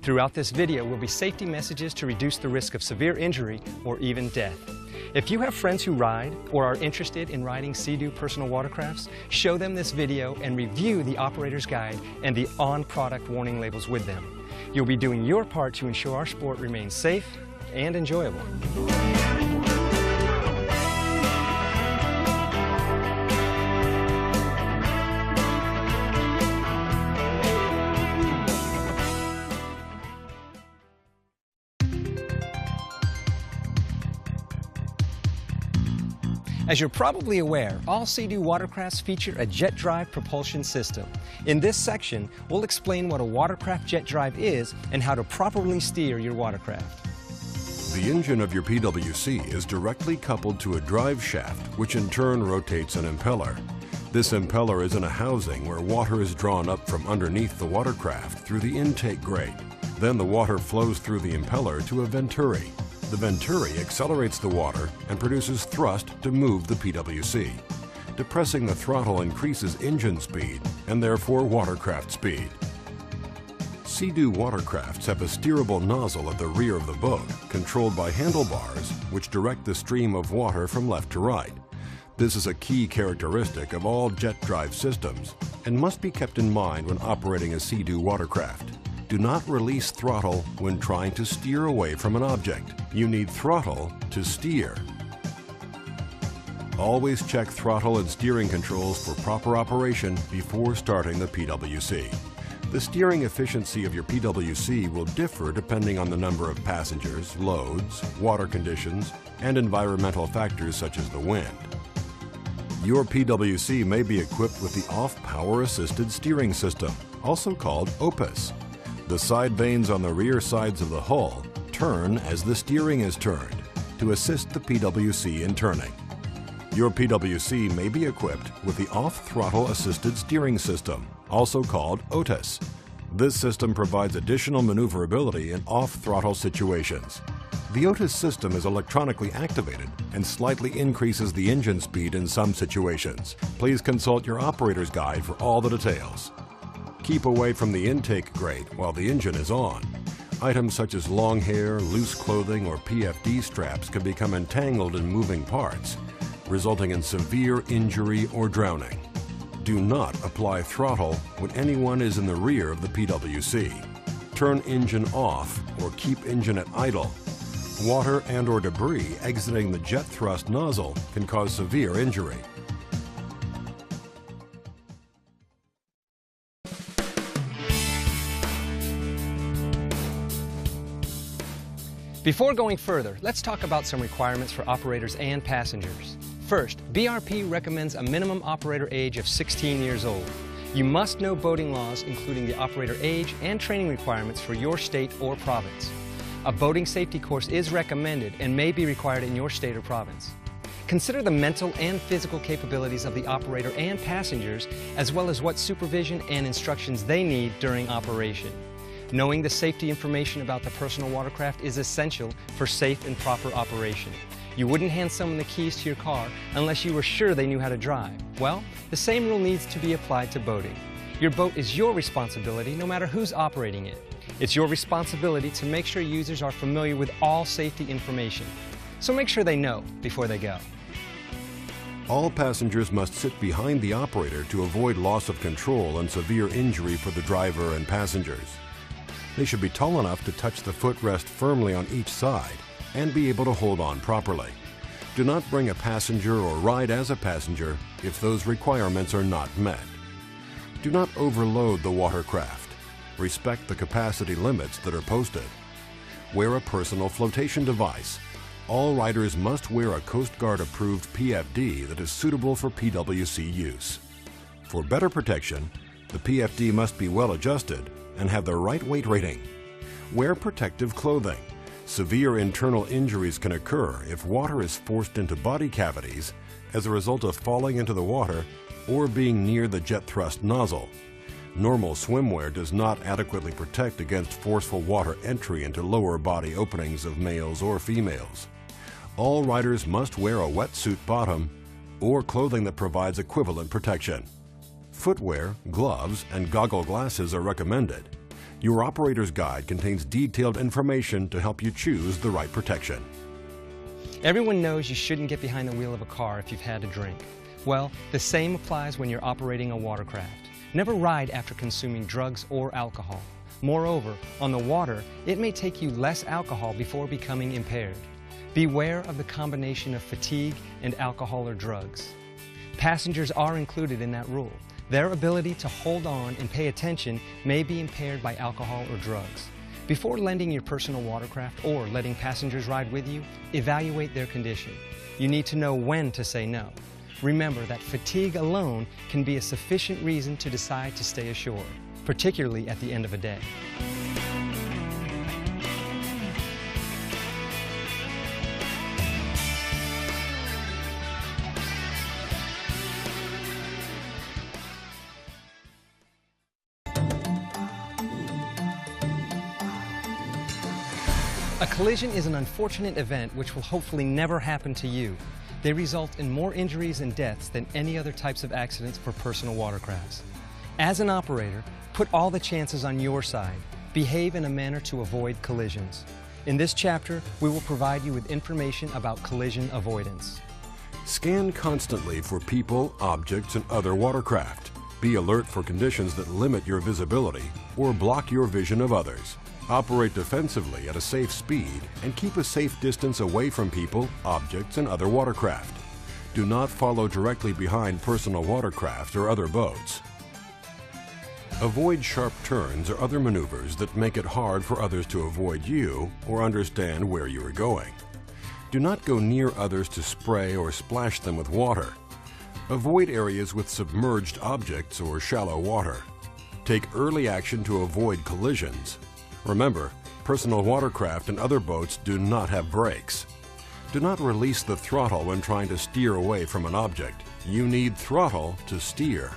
Throughout this video will be safety messages to reduce the risk of severe injury or even death. If you have friends who ride or are interested in riding Sea-Doo personal watercrafts, show them this video and review the operator's guide and the on-product warning labels with them. You'll be doing your part to ensure our sport remains safe and enjoyable. As you're probably aware, all Sea-Doo watercrafts feature a jet drive propulsion system. In this section, we'll explain what a watercraft jet drive is and how to properly steer your watercraft. The engine of your PWC is directly coupled to a drive shaft, which in turn rotates an impeller. This impeller is in a housing where water is drawn up from underneath the watercraft through the intake grate. Then the water flows through the impeller to a venturi. The venturi accelerates the water and produces thrust to move the PWC. Depressing the throttle increases engine speed and therefore watercraft speed. Sea-Doo watercrafts have a steerable nozzle at the rear of the boat, controlled by handlebars, which direct the stream of water from left to right. This is a key characteristic of all jet drive systems and must be kept in mind when operating a Sea-Doo watercraft. Do not release throttle when trying to steer away from an object. You need throttle to steer. Always check throttle and steering controls for proper operation before starting the PWC. The steering efficiency of your PWC will differ depending on the number of passengers, loads, water conditions, and environmental factors such as the wind. Your PWC may be equipped with the off-power assisted steering system, also called OPUS. The side vanes on the rear sides of the hull turn as the steering is turned to assist the PWC in turning. Your PWC may be equipped with the off-throttle assisted steering system, also called OTUS. This system provides additional maneuverability in off-throttle situations. The OTUS system is electronically activated and slightly increases the engine speed in some situations. Please consult your operator's guide for all the details. Keep away from the intake grate while the engine is on. Items such as long hair, loose clothing, or PFD straps can become entangled in moving parts, resulting in severe injury or drowning. Do not apply throttle when anyone is in the rear of the PWC. Turn engine off or keep engine at idle. Water and/or debris exiting the jet thrust nozzle can cause severe injury. Before going further, let's talk about some requirements for operators and passengers. First, BRP recommends a minimum operator age of 16 years old. You must know boating laws, including the operator age and training requirements for your state or province. A boating safety course is recommended and may be required in your state or province. Consider the mental and physical capabilities of the operator and passengers, as well as what supervision and instructions they need during operation. Knowing the safety information about the personal watercraft is essential for safe and proper operation. You wouldn't hand someone the keys to your car unless you were sure they knew how to drive. Well, the same rule needs to be applied to boating. Your boat is your responsibility no matter who's operating it. It's your responsibility to make sure users are familiar with all safety information. So make sure they know before they go. All passengers must sit behind the operator to avoid loss of control and severe injury for the driver and passengers. They should be tall enough to touch the footrest firmly on each side and be able to hold on properly. Do not bring a passenger or ride as a passenger if those requirements are not met. Do not overload the watercraft. Respect the capacity limits that are posted. Wear a personal flotation device. All riders must wear a Coast Guard approved PFD that is suitable for PWC use. For better protection, the PFD must be well adjusted and have the right weight rating. Wear protective clothing. Severe internal injuries can occur if water is forced into body cavities as a result of falling into the water or being near the jet thrust nozzle. Normal swimwear does not adequately protect against forceful water entry into lower body openings of males or females. All riders must wear a wetsuit bottom or clothing that provides equivalent protection. Footwear, gloves, and goggle glasses are recommended. Your operator's guide contains detailed information to help you choose the right protection. Everyone knows you shouldn't get behind the wheel of a car if you've had a drink. Well, the same applies when you're operating a watercraft. Never ride after consuming drugs or alcohol. Moreover, on the water, it may take you less alcohol before becoming impaired. Beware of the combination of fatigue and alcohol or drugs. Passengers are included in that rule. Their ability to hold on and pay attention may be impaired by alcohol or drugs. Before lending your personal watercraft or letting passengers ride with you, evaluate their condition. You need to know when to say no. Remember that fatigue alone can be a sufficient reason to decide to stay ashore, particularly at the end of a day. A collision is an unfortunate event which will hopefully never happen to you. They result in more injuries and deaths than any other types of accidents for personal watercrafts. As an operator, put all the chances on your side. Behave in a manner to avoid collisions. In this chapter, we will provide you with information about collision avoidance. Scan constantly for people, objects, and other watercraft. Be alert for conditions that limit your visibility or block your vision of others. Operate defensively at a safe speed and keep a safe distance away from people, objects, and other watercraft. Do not follow directly behind personal watercraft or other boats. Avoid sharp turns or other maneuvers that make it hard for others to avoid you or understand where you are going. Do not go near others to spray or splash them with water. Avoid areas with submerged objects or shallow water. Take early action to avoid collisions. Remember, personal watercraft and other boats do not have brakes. Do not release the throttle when trying to steer away from an object. You need throttle to steer.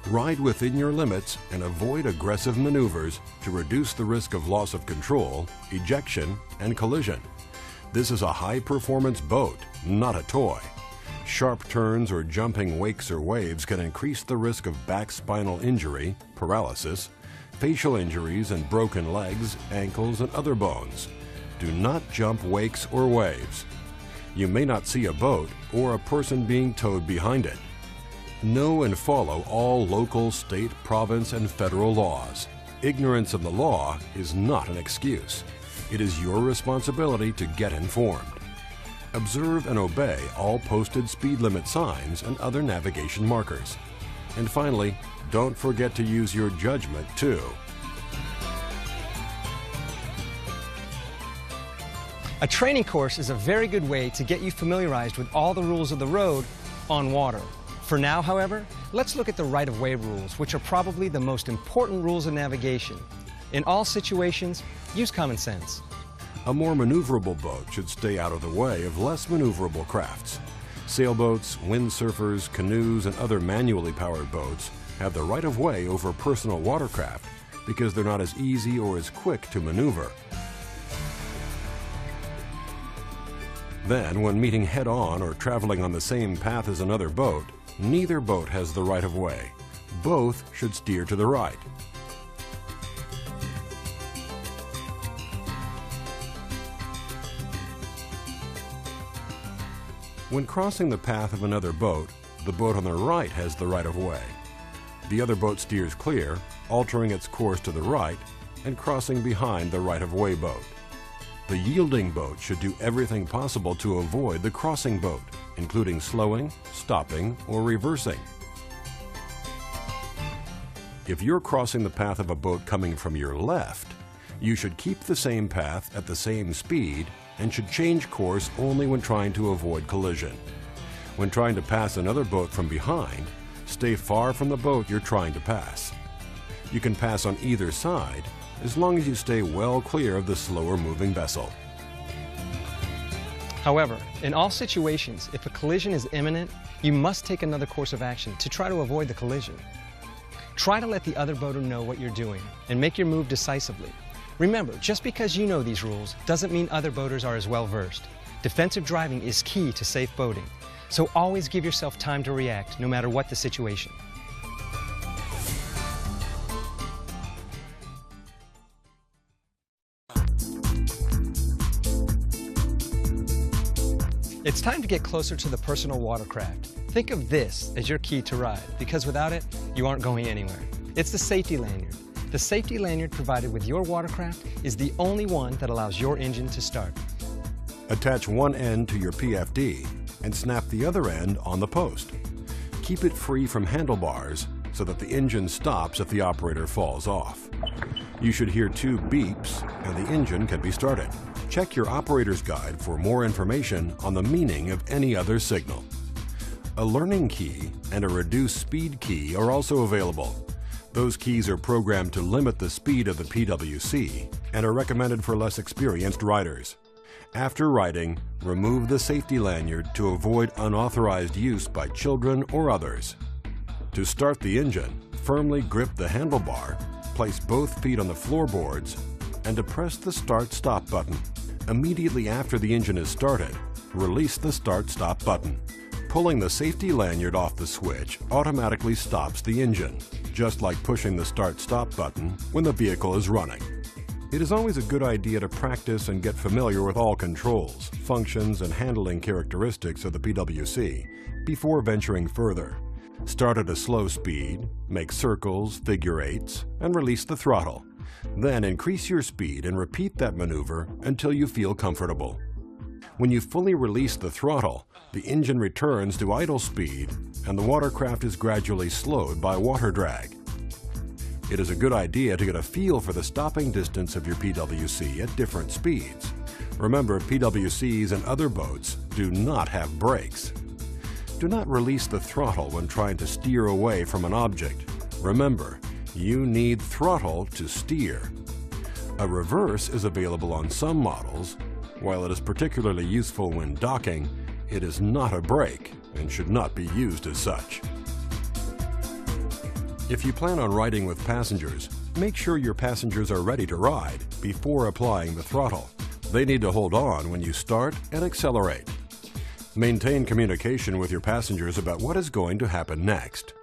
Ride within your limits and avoid aggressive maneuvers to reduce the risk of loss of control, ejection, and collision. This is a high-performance boat, not a toy. Sharp turns or jumping wakes or waves can increase the risk of back spinal injury, paralysis, facial injuries, and broken legs, ankles, and other bones. Do not jump wakes or waves. You may not see a boat or a person being towed behind it. Know and follow all local, state, province, and federal laws. Ignorance of the law is not an excuse. It is your responsibility to get informed. Observe and obey all posted speed limit signs and other navigation markers. And finally, don't forget to use your judgment too. A training course is a very good way to get you familiarized with all the rules of the road on water. For now, however, let's look at the right-of-way rules, which are probably the most important rules of navigation. In all situations, use common sense. A more maneuverable boat should stay out of the way of less maneuverable crafts. Sailboats, windsurfers, canoes, and other manually powered boats have the right-of-way over personal watercraft because they're not as easy or as quick to maneuver. Then, when meeting head-on or traveling on the same path as another boat, neither boat has the right-of-way. Both should steer to the right. When crossing the path of another boat, the boat on the right has the right-of-way. The other boat steers clear, altering its course to the right and crossing behind the right-of-way boat. The yielding boat should do everything possible to avoid the crossing boat, including slowing, stopping, or reversing. If you're crossing the path of a boat coming from your left, you should keep the same path at the same speed and should change course only when trying to avoid collision. When trying to pass another boat from behind, stay far from the boat you're trying to pass. You can pass on either side as long as you stay well clear of the slower moving vessel. However, in all situations, if a collision is imminent, you must take another course of action to try to avoid the collision. Try to let the other boater know what you're doing and make your move decisively. Remember, just because you know these rules doesn't mean other boaters are as well versed. Defensive driving is key to safe boating, so always give yourself time to react no matter what the situation. It's time to get closer to the personal watercraft. Think of this as your key to ride, because without it, you aren't going anywhere. It's the safety lanyard. The safety lanyard provided with your watercraft is the only one that allows your engine to start. Attach one end to your PFD and snap the other end on the post. Keep it free from handlebars so that the engine stops if the operator falls off. You should hear 2 beeps and the engine can be started. Check your operator's guide for more information on the meaning of any other signal. A learning key and a reduced speed key are also available. Those keys are programmed to limit the speed of the PWC and are recommended for less experienced riders. After riding, remove the safety lanyard to avoid unauthorized use by children or others. To start the engine, firmly grip the handlebar, place both feet on the floorboards, and depress the Start-Stop button. Immediately after the engine is started, release the Start-Stop button. Pulling the safety lanyard off the switch automatically stops the engine, just like pushing the Start-Stop button when the vehicle is running. It is always a good idea to practice and get familiar with all controls, functions, and handling characteristics of the PWC before venturing further. Start at a slow speed, make circles, figure eights, and release the throttle. Then increase your speed and repeat that maneuver until you feel comfortable. When you fully release the throttle, the engine returns to idle speed and the watercraft is gradually slowed by water drag. It is a good idea to get a feel for the stopping distance of your PWC at different speeds. Remember, PWCs and other boats do not have brakes. Do not release the throttle when trying to steer away from an object. Remember, you need throttle to steer. A reverse is available on some models. While it is particularly useful when docking, it is not a brake and should not be used as such. If you plan on riding with passengers, make sure your passengers are ready to ride before applying the throttle. They need to hold on when you start and accelerate. Maintain communication with your passengers about what is going to happen next.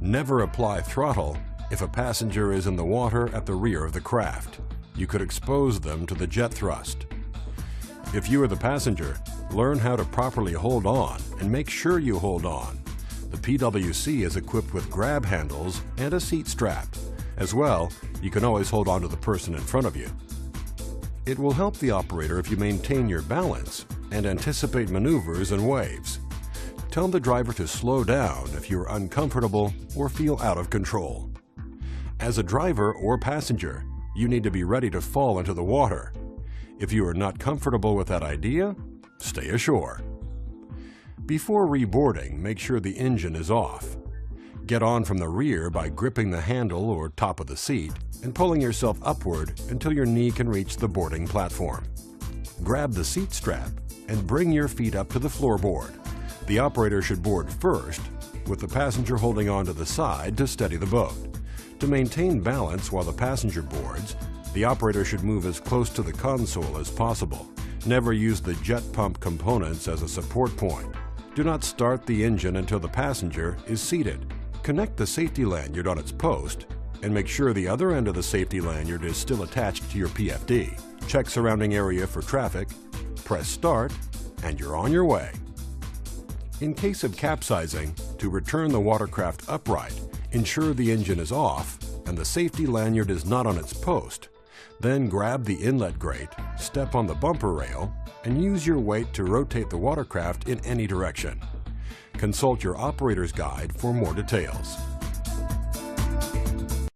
Never apply throttle if a passenger is in the water at the rear of the craft. You could expose them to the jet thrust. If you are the passenger, learn how to properly hold on and make sure you hold on. The PWC is equipped with grab handles and a seat strap. As well, you can always hold on to the person in front of you. It will help the operator if you maintain your balance and anticipate maneuvers and waves. Tell the driver to slow down if you are uncomfortable or feel out of control. As a driver or passenger, you need to be ready to fall into the water. If you are not comfortable with that idea, stay ashore. Before reboarding, make sure the engine is off. Get on from the rear by gripping the handle or top of the seat and pulling yourself upward until your knee can reach the boarding platform. Grab the seat strap and bring your feet up to the floorboard. The operator should board first, with the passenger holding on to the side to steady the boat. To maintain balance while the passenger boards, the operator should move as close to the console as possible. Never use the jet pump components as a support point. Do not start the engine until the passenger is seated. Connect the safety lanyard on its post and make sure the other end of the safety lanyard is still attached to your PFD. Check surrounding area for traffic, press start, and you're on your way. In case of capsizing, to return the watercraft upright, ensure the engine is off and the safety lanyard is not on its post. Then grab the inlet grate, step on the bumper rail, and use your weight to rotate the watercraft in any direction. Consult your operator's guide for more details.